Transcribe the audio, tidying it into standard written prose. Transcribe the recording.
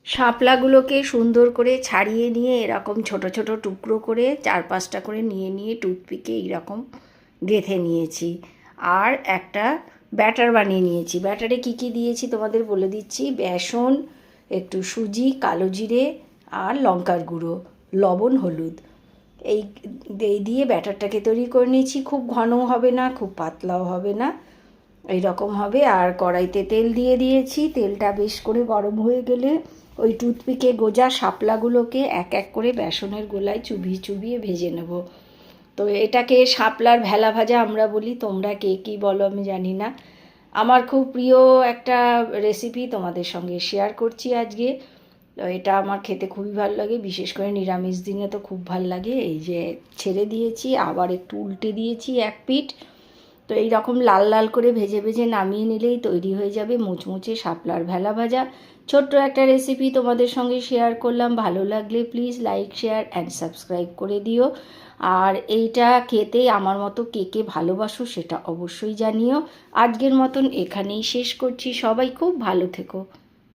শাপলাগুলোকে সুন্দর করে ছাড়িয়ে নিয়ে এরকম ছোট ছোট টুকরো করে 4-5টা করে নিয়ে টুথপিকে এইরকম গেঁথে নিয়েছি। আর একটা ব্যাটার বানিয়ে নিয়েছি। ব্যাটারে কি কি দিয়েছি তোমাদের বলে দিচ্ছি। বেসন, একটু সুজি, কালো জিরে আর লঙ্কার গুঁড়ো, লবণ, হলুদ, এই এই দিয়ে ব্যাটারটাকে তৈরি করে নিয়েছি। খুব ঘনও হবে না, খুব পাতলাও হবে না, এই রকম হবে। আর কড়াইতে তেল দিয়ে দিয়েছি। তেলটা বেশ করে গরম হয়ে গেলে ওই টুথপিকে গোজা শাপলাগুলোকে এক এক করে বেসনের গোলায় চুবিয়ে চুবিয়ে ভেজে নেব। তো এটাকে শাপলার ভেলা ভাজা আমরা বলি, তোমরা কে কী বলো আমি জানি না। আমার খুব প্রিয় একটা রেসিপি তোমাদের সঙ্গে শেয়ার করছি আজকে। তো এটা আমার খেতে খুবই ভালো লাগে, বিশেষ করে নিরামিষ দিনে তো খুব ভালো লাগে। এই যে ছেড়ে দিয়েছি, আবার একটু উল্টে দিয়েছি এক পিঠ। তো এই রকম লাল লাল করে ভেজে ভেজে নামিয়ে নিলেই তৈরি হয়ে যাবে মুচমুচে শাপলার ভেলা ভাজা। ছোট্ট একটা রেসিপি তোমাদের সঙ্গে শেয়ার করলাম। ভালো লাগলে please like, share and subscribe করে দিও। আর এইটা খেতে আমার মতো কে কে ভালোবাসো সেটা অবশ্যই জানিও। আজকের মতন এখানেই শেষ করছি। সবাই খুব ভালো থেকো।